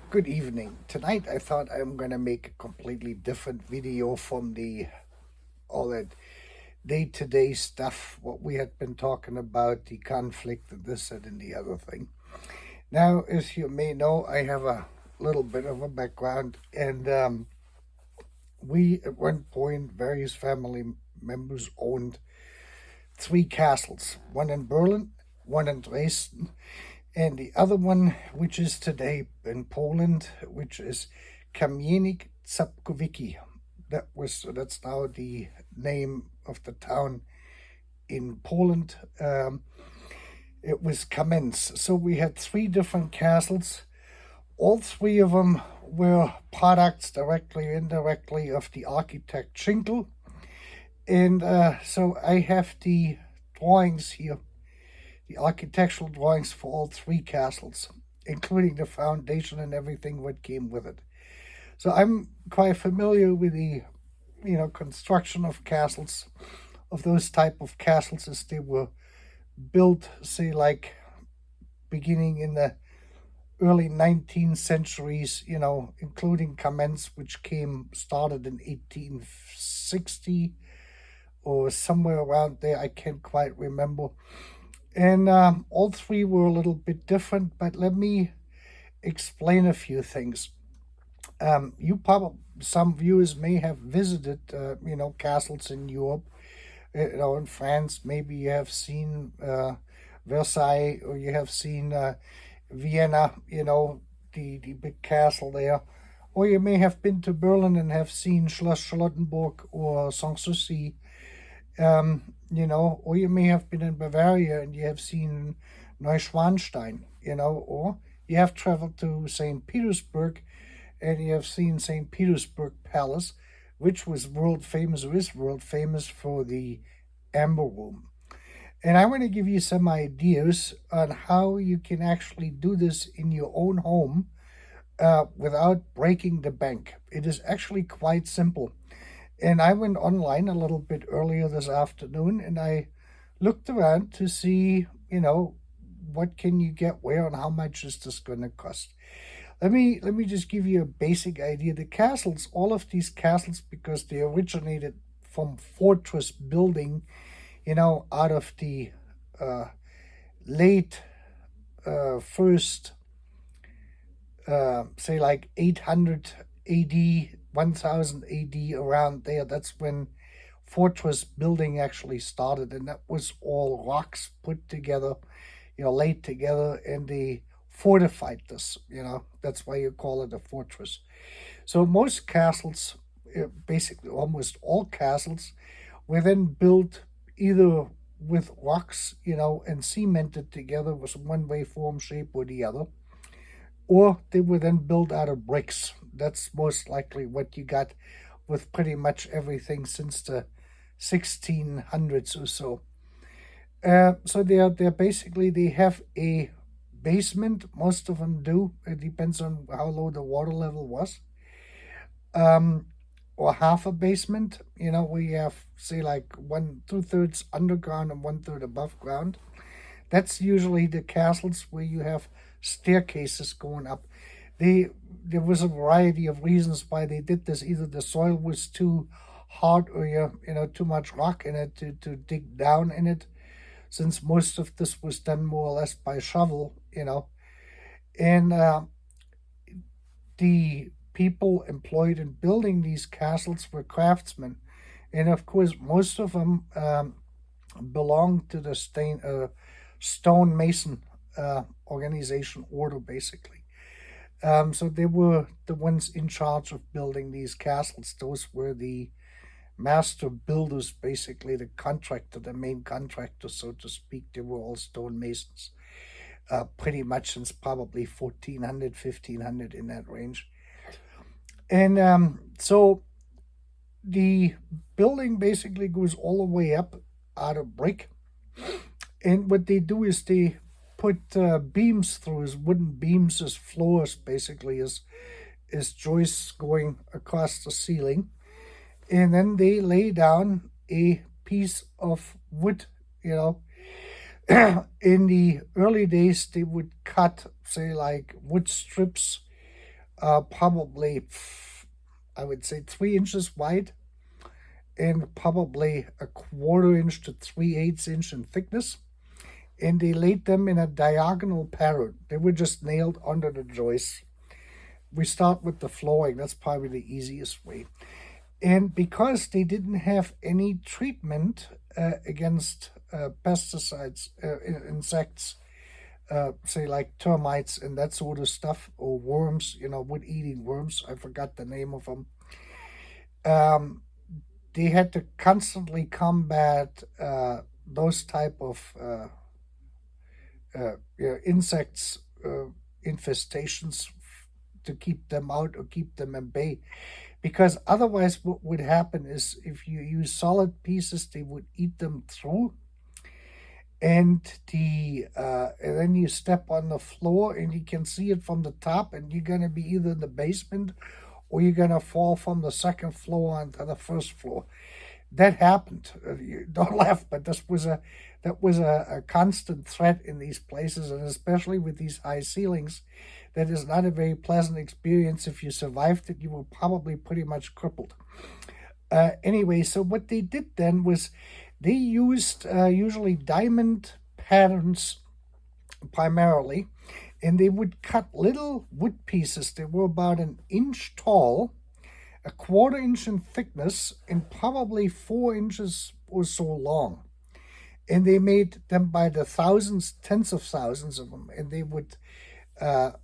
Good evening. Tonight I thought I'm gonna make a completely different video from the all that day-to-day stuff, what we had been talking about, the conflict and this and the other thing. Now, as you may know, I have a little bit of a background, and we at one point, various family members owned three castles, one in Berlin, one in Dresden, and the other one, which is today in Poland, which is Kamienik Zapkowicki. That's now the name of the town in Poland. It was Kamenz. So we had three different castles. All three of them were products, directly or indirectly, of the architect Schinkel. And so I have the drawings here, the architectural drawings for all three castles, including the foundation and everything what came with it. So I'm quite familiar with the, construction of castles, of those type of castles as they were built, say, like beginning in the early 19th centuries, including Kamenz, which started in 1860 or somewhere around there. I can't quite remember. And all three were a little bit different, but let me explain a few things. Some viewers may have visited, castles in Europe, in France. Maybe you have seen Versailles, or you have seen Vienna, the big castle there. Or you may have been to Berlin and have seen Schloss Charlottenburg or Sanssouci. Or you may have been in Bavaria and you have seen Neuschwanstein, or you have traveled to St. Petersburg and you have seen St. Petersburg Palace, which was world famous, or is world famous, for the Amber Room. And I want to give you some ideas on how you can actually do this in your own home without breaking the bank. It is actually quite simple. And I went online a little bit earlier this afternoon and I looked around to see, what can you get where and how much is this going to cost. Let me just give you a basic idea. The castles, all of these castles, because they originated from fortress building, out of the late first, say like 800 AD, 1000 AD, around there. That's when fortress building actually started, and that was all rocks put together, laid together, and they fortified this. That's why you call it a fortress. So most castles, basically almost all castles, were then built either with rocks, and cemented together with one way, form, shape, or the other, or they were then built out of bricks. That's most likely what you got with pretty much everything since the 1600s or so. So they're basically, they have a basement. Most of them do. It depends on how low the water level was. Or half a basement, where you have, say, like 2/3 underground and 1/3 above ground. That's usually the castles where you have staircases going up. There was a variety of reasons why they did this. Either the soil was too hard, or too much rock in it to dig down in it, since most of this was done more or less by shovel, and the people employed in building these castles were craftsmen, and of course most of them belonged to the stonemason organization order, basically. So they were the ones in charge of building these castles. Those were the master builders, basically the contractor, the main contractor, so to speak. They were all stonemasons, pretty much since probably 1400, 1500, in that range. And so the building basically goes all the way up out of brick. And what they do is they put beams through, as wooden beams, as floors, basically, as joists going across the ceiling. And then they lay down a piece of wood, In the early days, they would cut, say, like wood strips probably, I would say 3 inches wide and probably a 1/4 inch to 3/8 inch in thickness. And they laid them in a diagonal pattern. They were just nailed under the joists. We start with the flooring. That's probably the easiest way. And because they didn't have any treatment against pesticides, insects, say like termites and that sort of stuff, or worms, wood-eating worms, I forgot the name of them. They had to constantly combat those type of insects, infestations, to keep them out or keep them at bay. Because otherwise what would happen is if you use solid pieces, they would eat them through. And then you step on the floor and you can see it from the top, and you're going to be either in the basement or you're going to fall from the second floor onto the first floor. That happened. Don't laugh, but that was a constant threat in these places, and especially with these high ceilings. That is not a very pleasant experience. If you survived it, you were probably pretty much crippled. Anyway, so what they did then was they used usually diamond patterns primarily, and they would cut little wood pieces. They were about 1 inch tall, a 1/4 inch in thickness, and probably 4 inches or so long. And they made them by the thousands, tens of thousands of them, and they would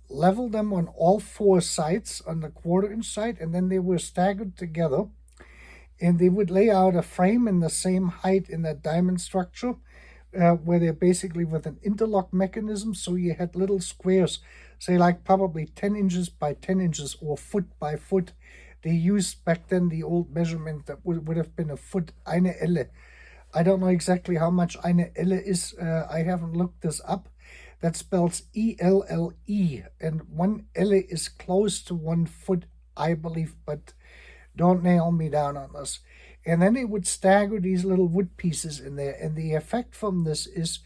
level them on all 4 sides on the 1/4 inch side, and then they were staggered together, and they would lay out a frame in the same height in that diamond structure, where they're basically with an interlock mechanism. So you had little squares, say like probably 10 inches by 10 inches or foot by foot. They used back then the old measurement that would have been a foot, eine Elle. I don't know exactly how much eine Elle is. I haven't looked this up. That spells ELLE, and 1 Elle is close to 1 foot, I believe, but don't nail me down on this. And then they would stagger these little wood pieces in there, and the effect from this is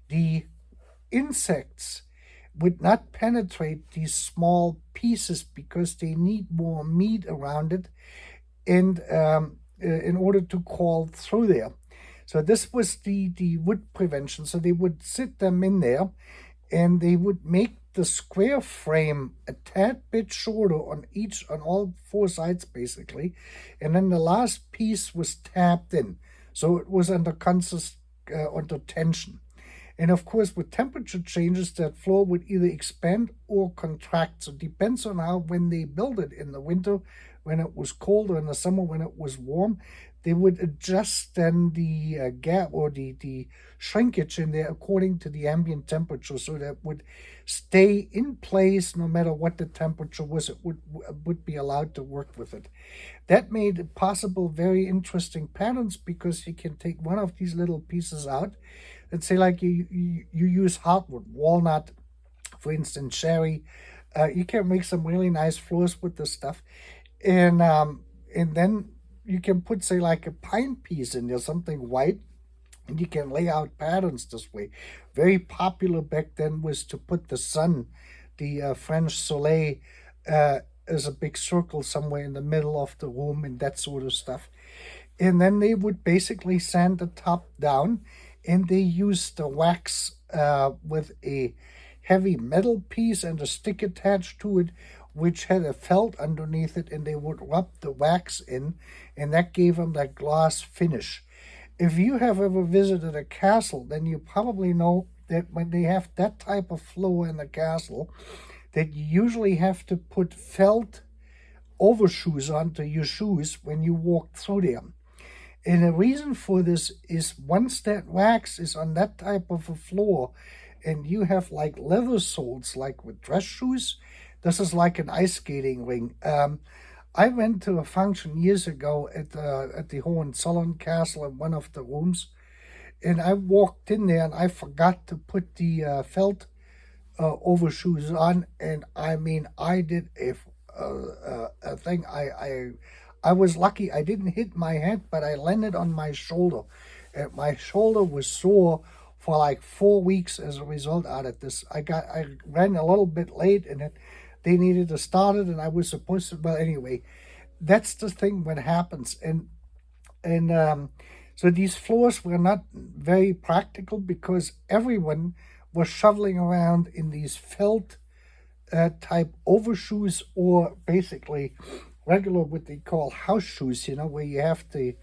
the insects would not penetrate these small pieces because they need more meat around it, and in order to crawl through there. So this was the wood prevention. So they would sit them in there, and they would make the square frame a tad bit shorter on all 4 sides basically, and then the last piece was tapped in, so it was under tension. And of course, with temperature changes, that floor would either expand or contract. So it depends on when they built it. In the winter, when it was cold, or in the summer when it was warm, they would adjust then the gap or the shrinkage in there according to the ambient temperature, so that would stay in place no matter what the temperature was. It would be allowed to work with it. That made it possible very interesting patterns, because you can take one of these little pieces out. Let's say like you use hardwood, walnut, for instance, cherry. You can make some really nice floors with this stuff, and then you can put, say, like a pine piece in there, something white, and you can lay out patterns this way. Very popular back then was to put the sun, the French soleil, as a big circle somewhere in the middle of the room, and that sort of stuff. And then they would basically sand the top down, and they used the wax with a heavy metal piece and a stick attached to it, which had a felt underneath it, and they would rub the wax in, and that gave them that gloss finish. If you have ever visited a castle, then you probably know that when they have that type of floor in the castle, that you usually have to put felt overshoes onto your shoes when you walk through them. And the reason for this is, once that wax is on that type of a floor, and you have like leather soles, like with dress shoes, this is like an ice skating ring. I went to a function years ago at the Hohenzollern Castle in one of the rooms, and I walked in there and I forgot to put the felt overshoes on, and I mean, I did a thing. I was lucky I didn't hit my head, but I landed on my shoulder, and my shoulder was sore for like 4 weeks as a result out of this. I ran a little bit late, and they needed to start it, and I was supposed to. Well, anyway, that's the thing what happens, and so these floors were not very practical because everyone was shoveling around in these felt type overshoes, or basically regular what they call house shoes, where you have the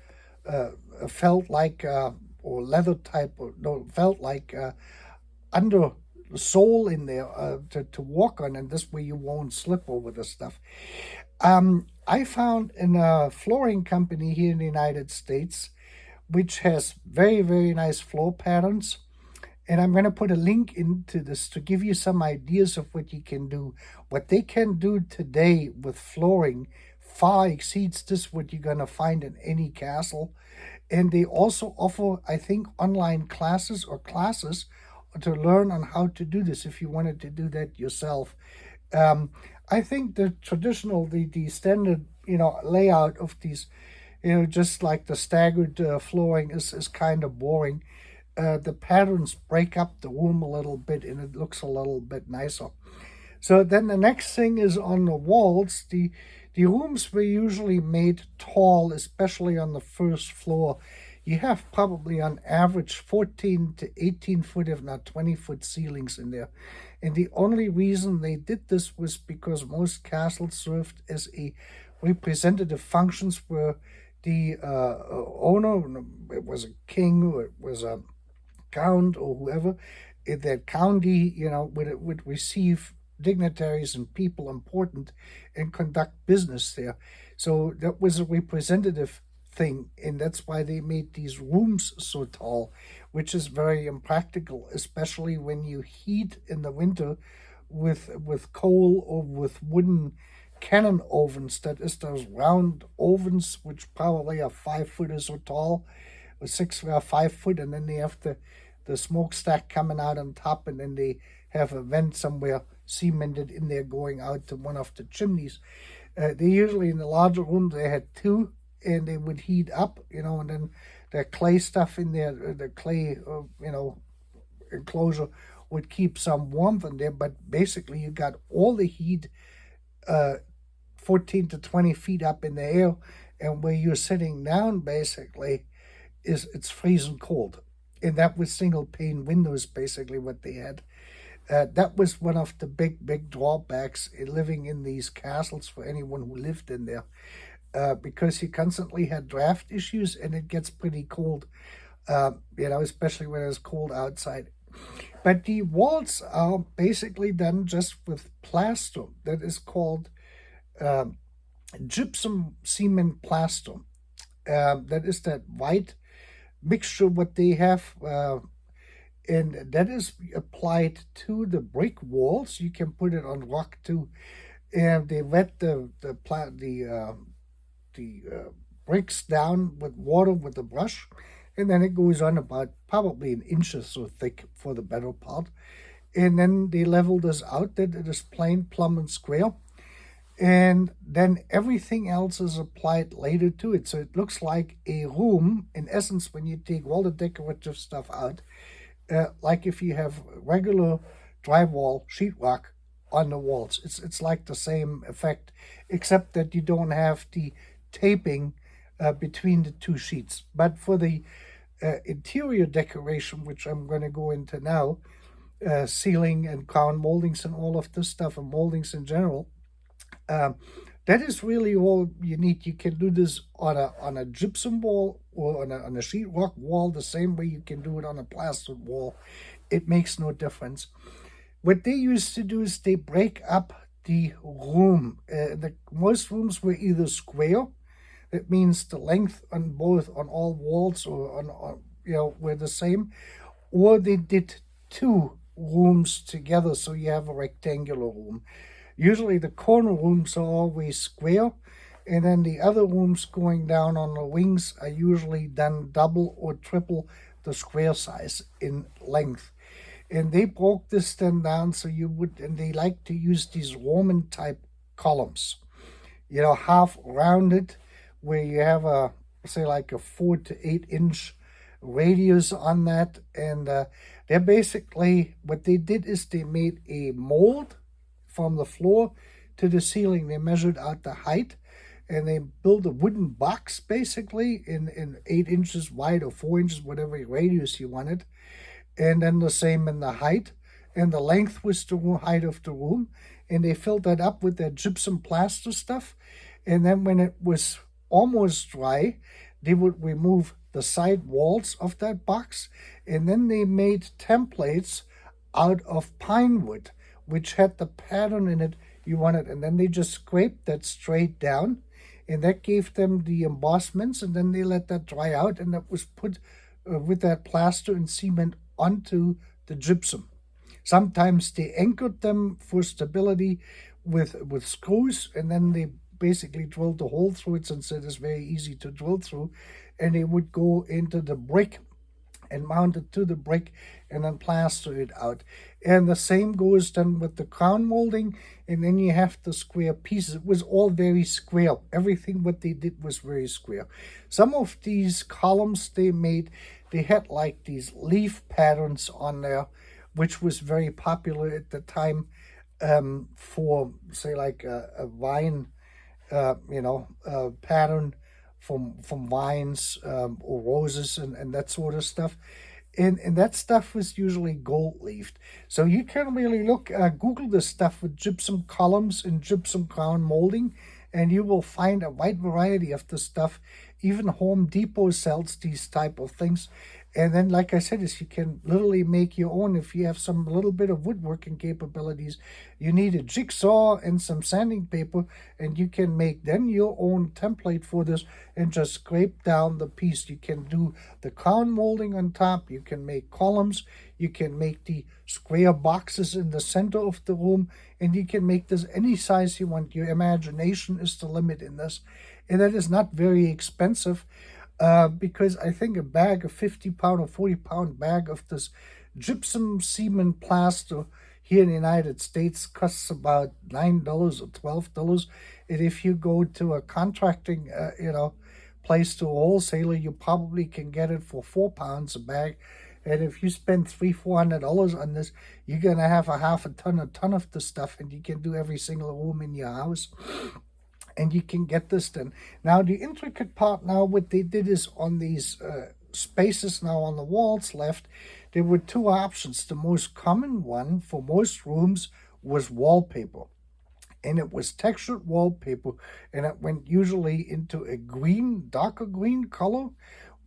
felt like or leather type, or no, felt like under sole in there to walk on, and this way you won't slip over the stuff. I found in a flooring company here in the United States, which has very, very nice floor patterns. And I'm going to put a link into this to give you some ideas of what you can do. What they can do today with flooring far exceeds this what you're going to find in any castle. And they also offer, I think, online classes to learn on how to do this if you wanted to do that yourself. I think the traditional, the standard, layout of these, just like the staggered flooring is kind of boring. The patterns break up the room a little bit, and it looks a little bit nicer. So then the next thing is on the walls. The rooms were usually made tall, especially on the first floor. You have probably on average 14 to 18 foot, if not 20-foot ceilings in there. And the only reason they did this was because most castles served as a representative functions where the owner, it was a king or it was a count or whoever, in that county, would receive dignitaries and people important and conduct business there. So that was a representative thing, and that's why they made these rooms so tall, which is very impractical, especially when you heat in the winter with coal or with wooden cannon ovens. That is those round ovens, which probably are 5 foot or so tall, or 6 or 5 foot, and then they have the smokestack coming out on top, and then they have a vent somewhere cemented in there going out to one of the chimneys. They usually, in the larger rooms, they had two, and they would heat up, and then the clay stuff in there, the clay, enclosure would keep some warmth in there, but basically you got all the heat 14 to 20 feet up in the air, and where you're sitting down, basically, it's freezing cold. And that was single pane windows, basically what they had. That was one of the big drawbacks in living in these castles for anyone who lived in there, because you constantly had draft issues, and it gets pretty cold, especially when it's cold outside. But the walls are basically done just with plaster that is called gypsum cement plaster. That is that white mixture what they have, and that is applied to the brick walls. You can put it on rock too, and they wet the bricks down with water with a brush, and then it goes on about probably an inch or so thick for the better part, and then they level this out that it is plain, plumb, and square. And then everything else is applied later to it. So it looks like a room, in essence, when you take all the decorative stuff out, like if you have regular drywall sheetrock on the walls. It's like the same effect, except that you don't have the taping between the two sheets. But for the interior decoration, which I'm going to go into now, ceiling and crown moldings and all of this stuff, and moldings in general, that is really all you need. You can do this on a gypsum wall or on a sheetrock wall the same way you can do it on a plastered wall. It makes no difference. What they used to do is they break up the room. Most rooms were either square, that means the length on all walls or on were the same, or they did two rooms together, so you have a rectangular room. Usually the corner rooms are always square, and then the other rooms going down on the wings are usually done double or triple the square size in length. And they broke this then down so and they like to use these Roman type columns, half rounded, where you have say like a 4 to 8 inch radius on that. And they're basically, what they did is they made a mold from the floor to the ceiling. They measured out the height, and they built a wooden box basically in 8 inches wide or 4 inches, whatever radius you wanted. And then the same in the height, and the length was the height of the room. And they filled that up with that gypsum plaster stuff. And then when it was almost dry, they would remove the side walls of that box, and then they made templates out of pine wood, which had the pattern in it you wanted. And then they just scraped that straight down, and that gave them the embossments, and then they let that dry out, and that was put with that plaster and cement onto the gypsum. Sometimes they anchored them for stability with screws, and then they basically drilled a hole through it, since it is very easy to drill through, and they would go into the brick and mount it to the brick and then plaster it out. And the same goes then with the crown molding, and then you have the square pieces. It was all very square. Everything what they did was very square. Some of these columns they made, they had like these leaf patterns on there, which was very popular at the time, for say like a vine, pattern from vines, or roses and that sort of stuff. And that stuff was usually gold leafed. So you can really Google this stuff with gypsum columns and gypsum crown molding, and you will find a wide variety of this stuff. Even Home Depot sells these type of things. And then, like I said, is you can literally make your own. If you have some little bit of woodworking capabilities, you need a jigsaw and some sanding paper, and you can make then your own template for this and just scrape down the piece. You can do the crown molding on top. You can make columns. You can make the square boxes in the center of the room, and you can make this any size you want. Your imagination is the limit in this, and that is not very expensive. Because I think a bag, a 50-pound or 40-pound bag of this gypsum cement plaster here in the United States costs about $9 or $12. And if you go to a contracting, place, to a wholesaler, you probably can get it for £4 a bag. And if you spend $300-400 on this, you're gonna have a ton of the stuff, and you can do every single room in your house. And you can get this done. Now, the intricate part now, what they did is on these spaces now on the walls left, there were 2 options. The most common one for most rooms was wallpaper. And it was textured wallpaper, and it went usually into a green, darker green color,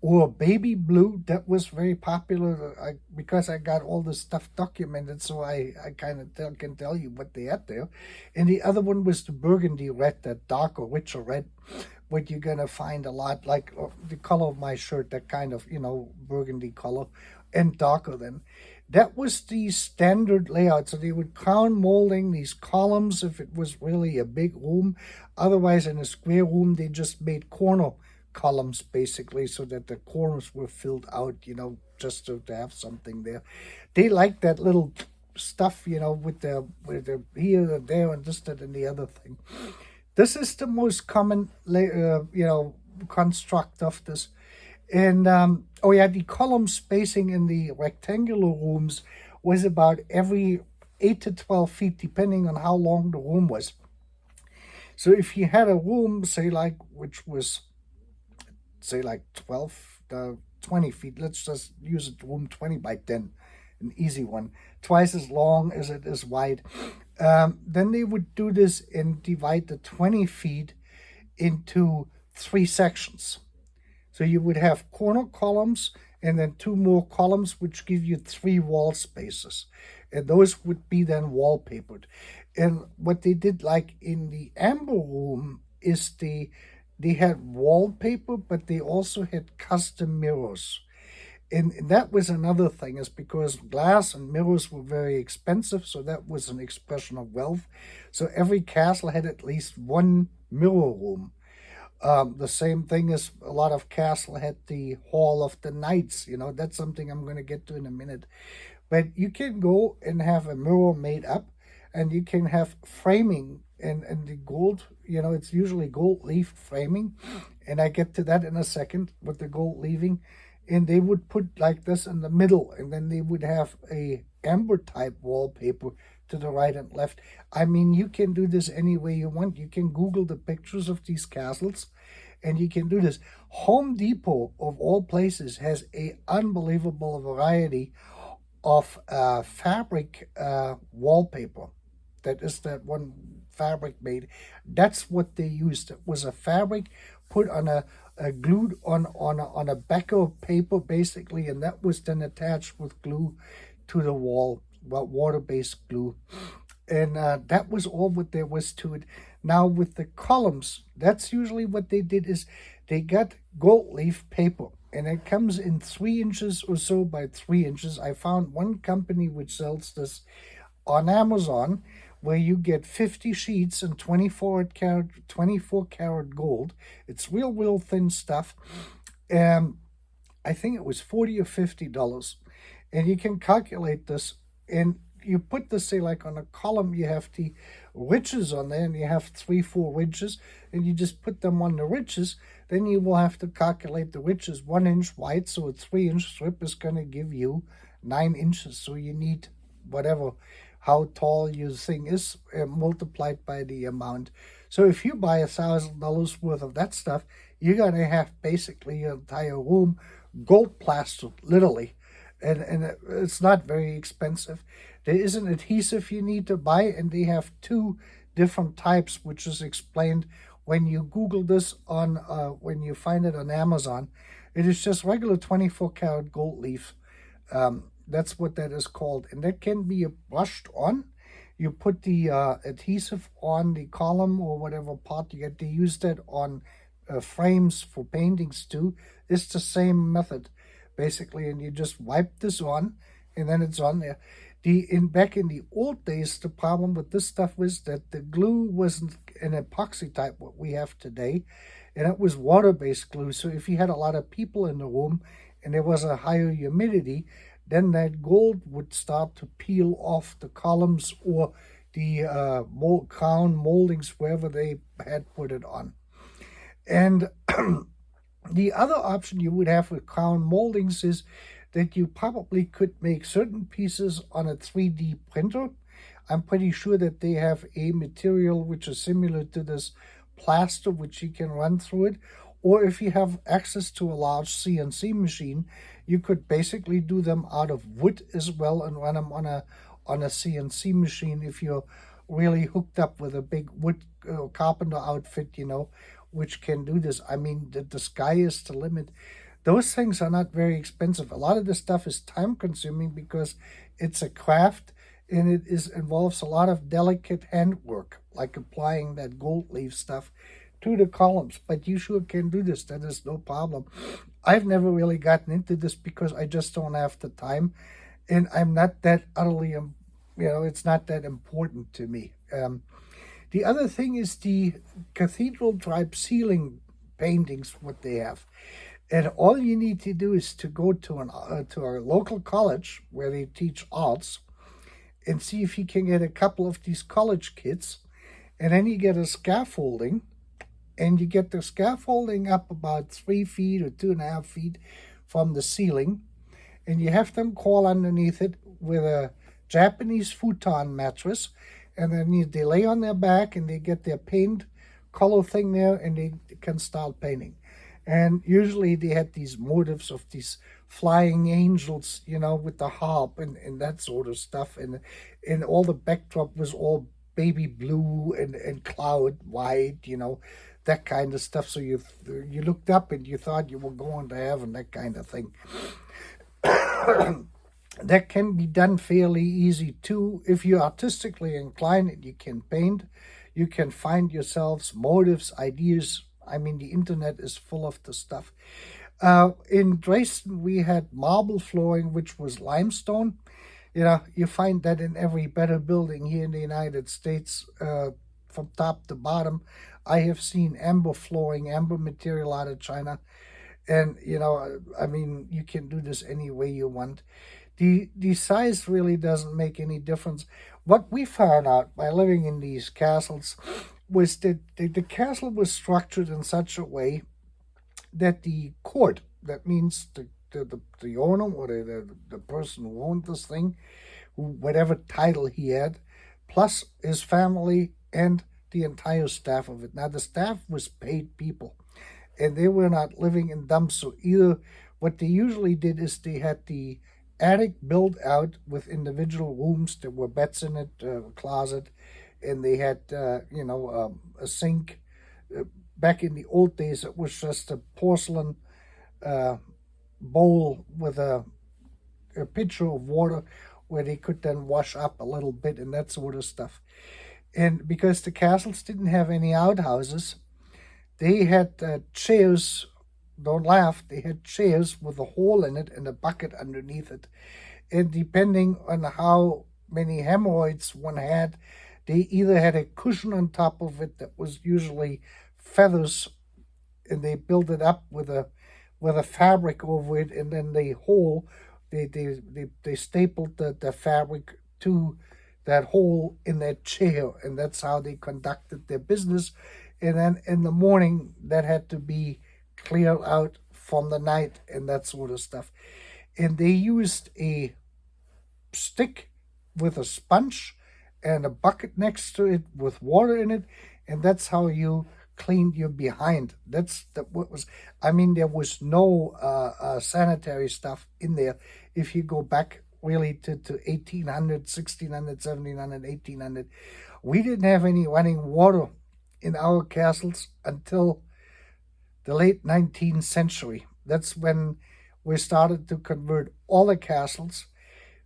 or baby blue. That was very popular because I got all this stuff documented, so I kind of can tell you what they had there. And the other one was the burgundy red, that darker, richer red, what you're going to find a lot, like the color of my shirt, that kind of, burgundy color, and darker then. That was the standard layout. So they would crown molding these columns if it was really a big room. Otherwise, in a square room, they just made corner columns basically, so that the corners were filled out, just to have something there. They like that little stuff, with the here and there and this, that, and the other thing. This is the most common, construct of this. And the column spacing in the rectangular rooms was about every 8 to 12 feet, depending on how long the room was. So if you had a room, say like, which was like 20 feet, let's just use a room 20 by 10, an easy one, twice as long as it is wide. Then they would do this and divide the 20 feet into 3 sections. So you would have corner columns and then 2 more columns, which give you 3 wall spaces. And those would be then wallpapered. And what they did, like in the amber room, is they had wallpaper, but they also had custom mirrors. And that was another thing, is because glass and mirrors were very expensive, so that was an expression of wealth. So every castle had at least 1 mirror room. The same thing as a lot of castle had the Hall of the Knights. That's something I'm going to get to in a minute. But you can go and have a mirror made up, and you can have framing. And the gold, it's usually gold leaf framing. And I get to that in a second with the gold leaving. And they would put like this in the middle. And then they would have a amber type wallpaper to the right and left. I mean, you can do this any way you want. You can Google the pictures of these castles, and you can do this. Home Depot, of all places, has a unbelievable variety of fabric wallpaper. That is that one fabric made. That's what they used. It was a fabric put on a glued on a back of paper basically, and that was then attached with glue to the wall, well, water-based glue. And that was all what there was to it. Now with the columns, that's usually what they did is they got gold leaf paper, and it comes in 3 inches or so by 3 inches. I found one company which sells this on Amazon, where you get 50 sheets and 24 karat gold. It's real thin stuff. I think it was $40 or $50, and you can calculate this. And you put this, say, like on a column, you have the ridges on there, and you have 3-4 ridges, and you just put them on the ridges. Then you will have to calculate the ridges 1 inch wide, so a 3-inch strip is going to give you 9 inches. So you need whatever, how tall your thing is, multiplied by the amount. So if you buy $1,000 worth of that stuff, you're going to have basically your entire room gold plastered, literally. And it's not very expensive. There is an adhesive you need to buy, and they have 2 different types, which is explained when you Google this on, when you find it on Amazon. It is just regular 24 karat gold leaf. That's what that is called, and that can be brushed on. You put the adhesive on the column or whatever part you get. They use that on frames for paintings too. It's the same method, basically, and you just wipe this on, and then it's on there. Back in the old days, the problem with this stuff was that the glue wasn't an epoxy type, what we have today, and it was water-based glue. So if you had a lot of people in the room and there was a higher humidity, then that gold would start to peel off the columns or the crown moldings, wherever they had put it on. And the other option you would have with crown moldings is that you probably could make certain pieces on a 3D printer. I'm pretty sure that they have a material which is similar to this plaster, which you can run through it. Or if you have access to a large CNC machine, you could basically do them out of wood as well and run them on a CNC machine if you're really hooked up with a big wood carpenter outfit, you know, which can do this. I mean, the sky is the limit. Those things are not very expensive. A lot of this stuff is time consuming because it's a craft, and it involves a lot of delicate handwork, like applying that gold leaf stuff to the columns. But you sure can do this. That is no problem. I've never really gotten into this because I just don't have the time, and I'm not that utterly, it's not that important to me. The other thing is the cathedral type ceiling paintings, what they have. And all you need to do is to go to a local college where they teach arts and see if you can get a couple of these college kits. And then you get a scaffolding, and you get the scaffolding up about 3 feet or 2.5 feet from the ceiling. And you have them crawl underneath it with a Japanese futon mattress. And then they lay on their back, and they get their paint color thing there, and they can start painting. And usually they had these motifs of these flying angels, with the harp and that sort of stuff. And all the backdrop was all baby blue and cloud white, that kind of stuff. So you looked up and you thought you were going to heaven, that kind of thing. That can be done fairly easy too. If you're artistically inclined and you can paint, you can find yourselves motives, ideas. I mean, the internet is full of the stuff. In Dresden, we had marble flooring, which was limestone. You find that in every better building here in the United States, from top to bottom. I have seen amber flooring, amber material out of China. And, I mean, you can do this any way you want. The size really doesn't make any difference. What we found out by living in these castles was that the castle was structured in such a way that the court, that means the owner or the person who owned this thing, whatever title he had, plus his family and the entire staff of it. Now, the staff was paid people, and they were not living in dumps. So either what they usually did is they had the attic built out with individual rooms. There were beds in it, a closet, and they had a sink. Back in the old days, it was just a porcelain bowl with a pitcher of water where they could then wash up a little bit and that sort of stuff. And because the castles didn't have any outhouses, they had chairs. Don't laugh. They had chairs with a hole in it and a bucket underneath it. And depending on how many hemorrhoids one had, they either had a cushion on top of it that was usually feathers, and they built it up with a fabric over it, and then the hole, they stapled the fabric to that hole in that chair, and that's how they conducted their business. And then in the morning, that had to be cleared out from the night and that sort of stuff. And they used a stick with a sponge and a bucket next to it with water in it, and that's how you cleaned your behind. That's what was. I mean, there was no sanitary stuff in there. If you go back really to 1800, 1600, 1700, 1800, we didn't have any running water in our castles until the late 19th century. That's when we started to convert all the castles.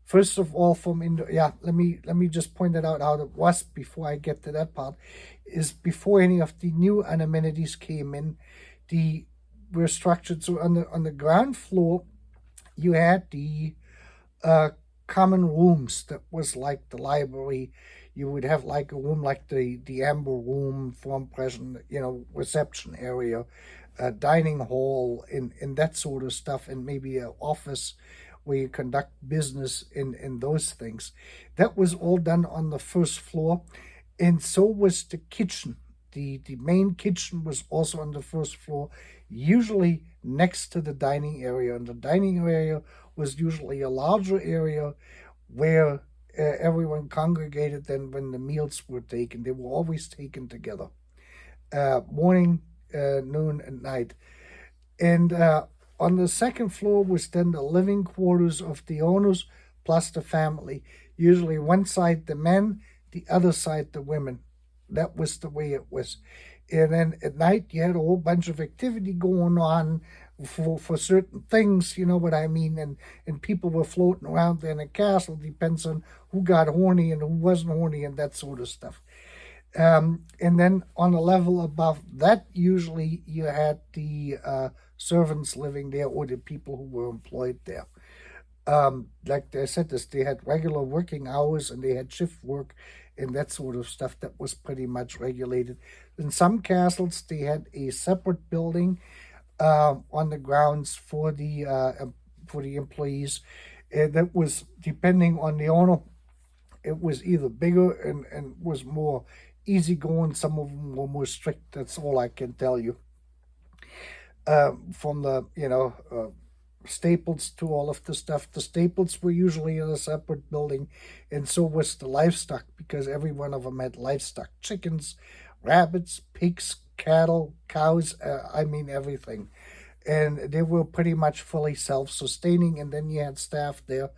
First of all, from let me just point it out how it was before I get to that part. Is before any of the new amenities came in, the were structured so on the ground floor, you had the common rooms that was like the library. You would have like a room like the amber room, form present, reception area, dining hall, and that sort of stuff, and maybe an office where you conduct business in those things. That was all done on the first floor, and so was the kitchen. The main kitchen was also on the first floor, usually next to the dining area. And the dining area was usually a larger area where everyone congregated then when the meals were taken. They were always taken together, morning, noon, and night. And on the second floor was then the living quarters of the owners plus the family. Usually one side the men, the other side the women. That was the way it was. And then at night you had a whole bunch of activity going on for certain things, you know what I mean? And people were floating around there in a castle. Depends on who got horny and who wasn't horny and that sort of stuff. And then on a level above that, usually you had the servants living there or the people who were employed there. Like I said, they had regular working hours and they had shift work and that sort of stuff that was pretty much regulated. In some castles, they had a separate building on the grounds for the employees. And that was, depending on the owner, it was either bigger and was more easygoing. Some of them were more strict. That's all I can tell you. From the, staples to all of the stuff. The staples were usually in a separate building, and so was the livestock, because every one of them had livestock. Chickens, rabbits, pigs, cattle, cows, everything. And they were pretty much fully self-sustaining, and then you had staff there,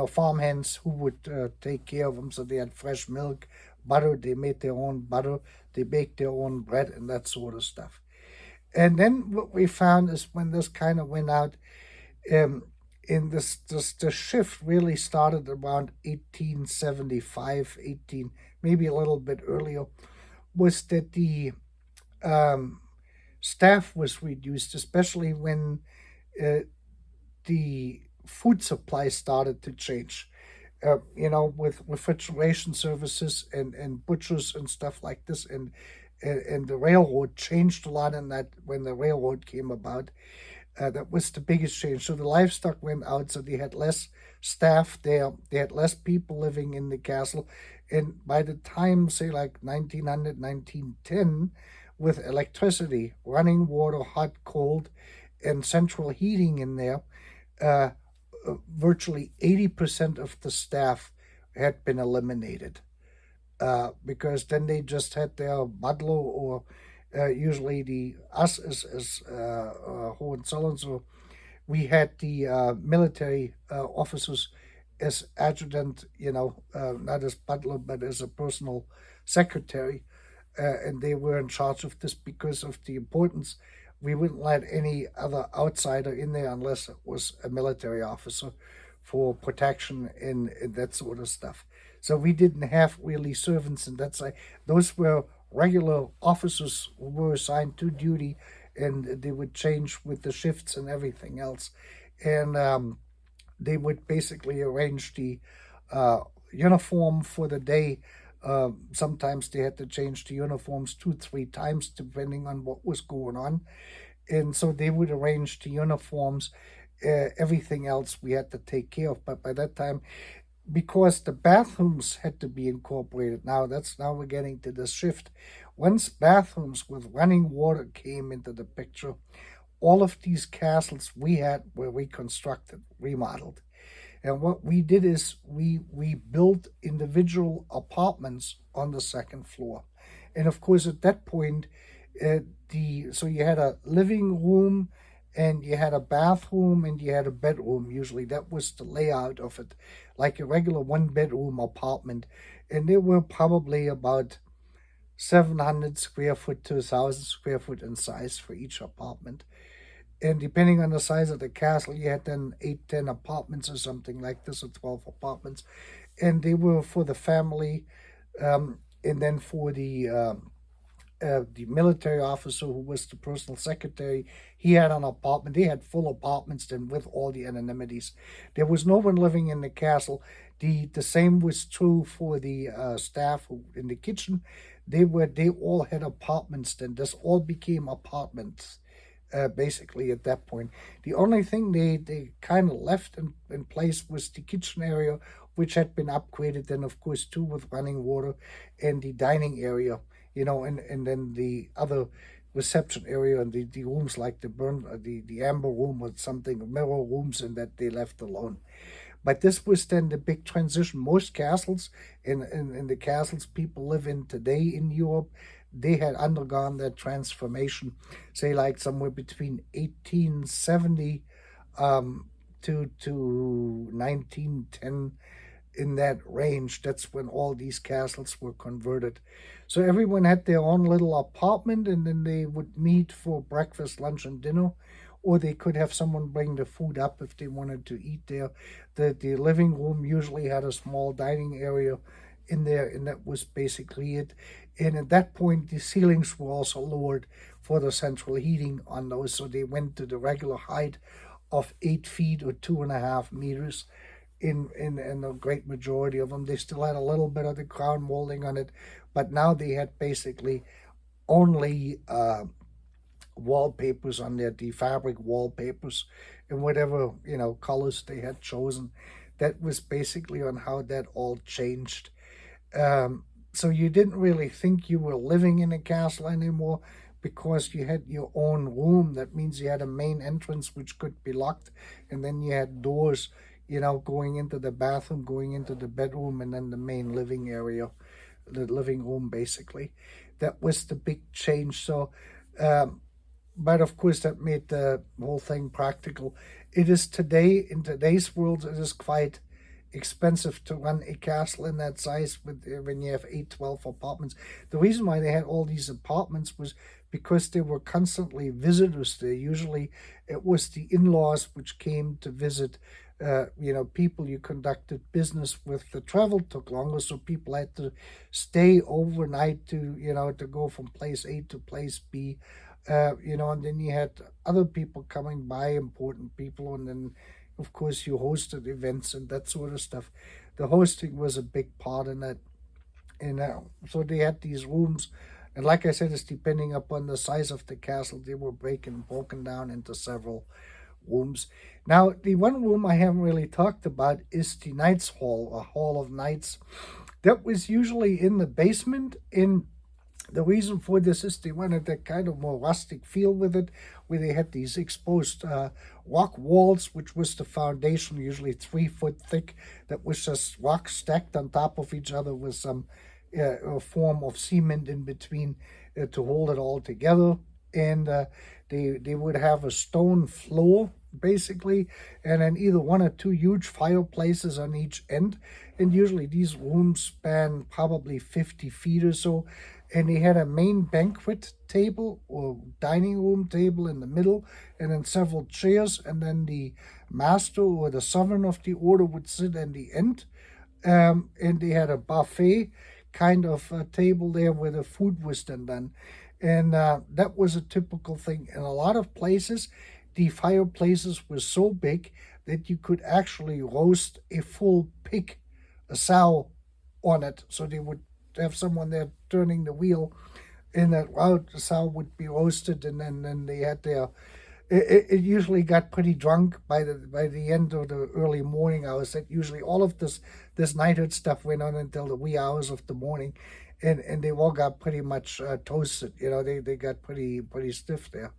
farm hands who would take care of them, so they had fresh milk, butter, they made their own butter, they baked their own bread, and that sort of stuff. And then what we found is when this kind of went out, the shift really started around 1875, maybe a little bit earlier, was that the staff was reduced, especially when the food supply started to change. With refrigeration services and butchers and stuff like this, and the railroad changed a lot in that when the railroad came about. That was the biggest change. So the livestock went out, so they had less staff there. They had less people living in the castle. And by the time, say, like 1900, 1910, with electricity, running water, hot, cold, and central heating in there, virtually 80% of the staff had been eliminated. because then they just had their butler or usually us as Hohenzollern. So we had the military officers as adjutant, not as butler, but as a personal secretary. And they were in charge of this because of the importance. We wouldn't let any other outsider in there unless it was a military officer for protection and that sort of stuff. So we didn't have really servants, and that's like those were regular officers who were assigned to duty, and they would change with the shifts and everything else. And they would basically arrange the uniform for the day. Sometimes they had to change the uniforms 2-3 times depending on what was going on. And so they would arrange the uniforms. Everything else we had to take care of. But by that time, because the bathrooms had to be incorporated, now we're getting to the shift. Once bathrooms with running water came into the picture, all of these castles we had were reconstructed, remodeled. And what we did is we built individual apartments on the second floor. And of course, at that point, so you had a living room, and you had a bathroom, and you had a bedroom. Usually that was the layout of it, like a regular one-bedroom apartment. And they were probably about 700 square foot to 1,000 square foot in size for each apartment. And depending on the size of the castle, you had then 8-10 apartments or something like this, or 12 apartments. And they were for the family, and then for the military officer who was the personal secretary, he had an apartment. They had full apartments then with all the anonymities. There was no one living in the castle. The same was true for the staff in the kitchen. They all had apartments then. This all became apartments. Basically at that point. The only thing they kind of left in place was the kitchen area, which had been upgraded then, of course, too, with running water, and the dining area, and then the other reception area and the rooms like the amber room or something, mirror rooms, and that they left alone. But this was then the big transition. Most castles in the castles people live in today in Europe, they had undergone that transformation, say like somewhere between 1870 to 1910, in that range. That's when all these castles were converted. So everyone had their own little apartment, and then they would meet for breakfast, lunch, and dinner, or they could have someone bring the food up if they wanted to eat there. The living room usually had a small dining area in there, and that was basically it. And at that point, the ceilings were also lowered for the central heating on those, so they went to the regular height of 8 feet or 2.5 meters. In the great majority of them, they still had a little bit of the crown molding on it, but now they had basically only wallpapers on there, the fabric wallpapers, and whatever colors they had chosen. That was basically on how that all changed. So you didn't really think you were living in a castle anymore, because you had your own room. That means you had a main entrance which could be locked, and then you had doors, going into the bathroom, going into the bedroom, and then the main living area, the living room, basically. That was the big change. So, but of course that made the whole thing practical. It is today, in today's world, it is quite expensive to run a castle in that size when you have 8-12 apartments. The reason why they had all these apartments was because there were constantly visitors there. Usually it was the in-laws which came to visit people you conducted business with. The travel took longer, so people had to stay overnight to go from place A to place B, and then you had other people coming by, important people, and then of course you hosted events and that sort of stuff. The hosting was a big part in that. And so they had these rooms, and like I said, it's depending upon the size of the castle, they were broken down into several rooms. Now, the one room I haven't really talked about is the Knights Hall, a Hall of Knights. That was usually in the basement. In the reason for this is they wanted that kind of more rustic feel with it, where they had these exposed rock walls, which was the foundation, usually 3 foot thick, that was just rock stacked on top of each other with some a form of cement in between to hold it all together. And they would have a stone floor basically, and then either one or two huge fireplaces on each end. And usually these rooms span probably 50 feet or so. And they had a main banquet table or dining room table in the middle, and then several chairs, and then the master or the sovereign of the order would sit in the end. And they had a buffet kind of table there where the food was then done. And that was a typical thing. In a lot of places, the fireplaces were so big that you could actually roast a full pig, a sow, on it. So they would have someone there turning the wheel, and that the sow would be roasted, and then they had their. It usually got pretty drunk by the end of the early morning hours. That usually all of this knighthood stuff went on until the wee hours of the morning, and they all got pretty much toasted. They got pretty stiff there.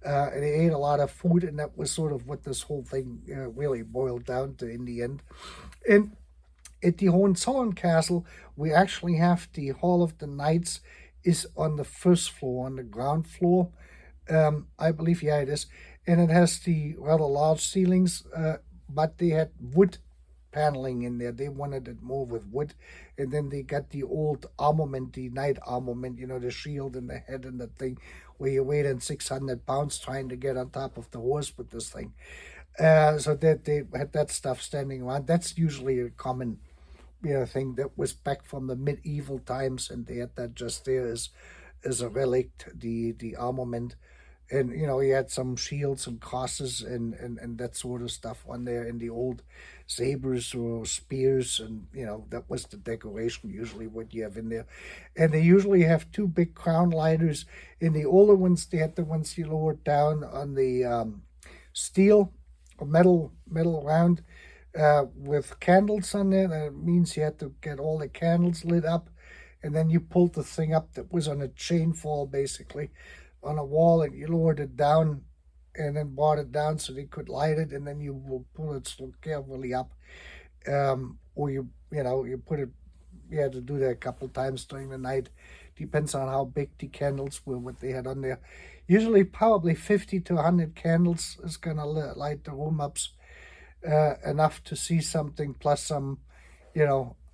And they ate a lot of food, and that was sort of what this whole thing really boiled down to in the end. And at the Hohenzollern Castle, we actually have the Hall of the Knights is on the first floor, on the ground floor. I believe, yeah, it is. And it has the rather large ceilings, but they had wood paneling in there. They wanted it more with wood. And then they got the old armament, the knight armament, the shield and the head and the thing, where you weighed in 600 pounds trying to get on top of the horse with this thing. So that they had that stuff standing around. That's usually a common thing that was back from the medieval times, and they had that just there as a relic, the armament. And he had some shields and crosses and that sort of stuff on there, and the old sabers or spears, and that was the decoration usually what you have in there. And they usually have two big crown lighters. In the older ones, they had the ones you lowered down on the steel or metal round with candles on there. That means you had to get all the candles lit up, and then you pulled the thing up that was on a chain fall basically on a wall, and you lowered it down and then brought it down so they could light it, and then you will pull it so carefully up. Or you put it, you had to do that a couple times during the night. Depends on how big the candles were, what they had on there. Usually probably 50 to 100 candles is going to light the room up enough to see something, plus some,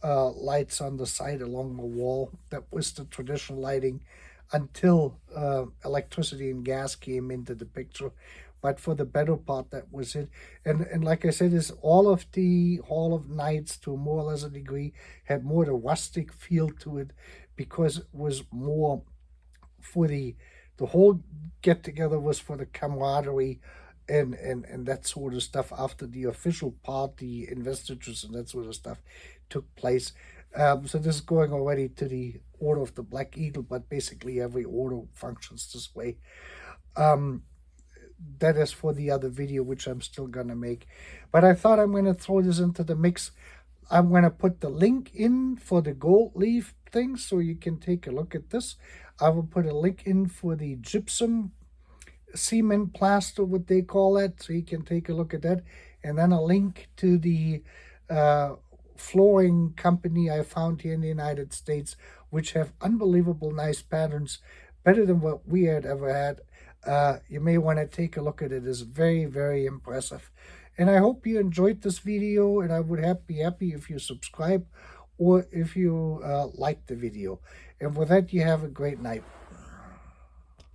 lights on the side along the wall. That was the traditional lighting until electricity and gas came into the picture. But for the better part, that was it. And like I said, is all of the Hall of Knights, to more or less a degree, had more the rustic feel to it, because it was more for the whole get-together was for the camaraderie and that sort of stuff after the official part, the investitures and that sort of stuff took place. So this is going already to the Order of the Black Eagle, but basically every order functions this way. That is for the other video, which I'm still going to make. But I thought I'm going to throw this into the mix. I'm going to put the link in for the gold leaf thing, so you can take a look at this. I will put a link in for the gypsum cement plaster, what they call it, so you can take a look at that. And then a link to the flooring company I found here in the United States, which have unbelievable nice patterns, better than what we had ever had. You may want to take a look at it. It's very, very impressive. And I hope you enjoyed this video, and I would be happy if you subscribe or if you like the video. And with that, you have a great night.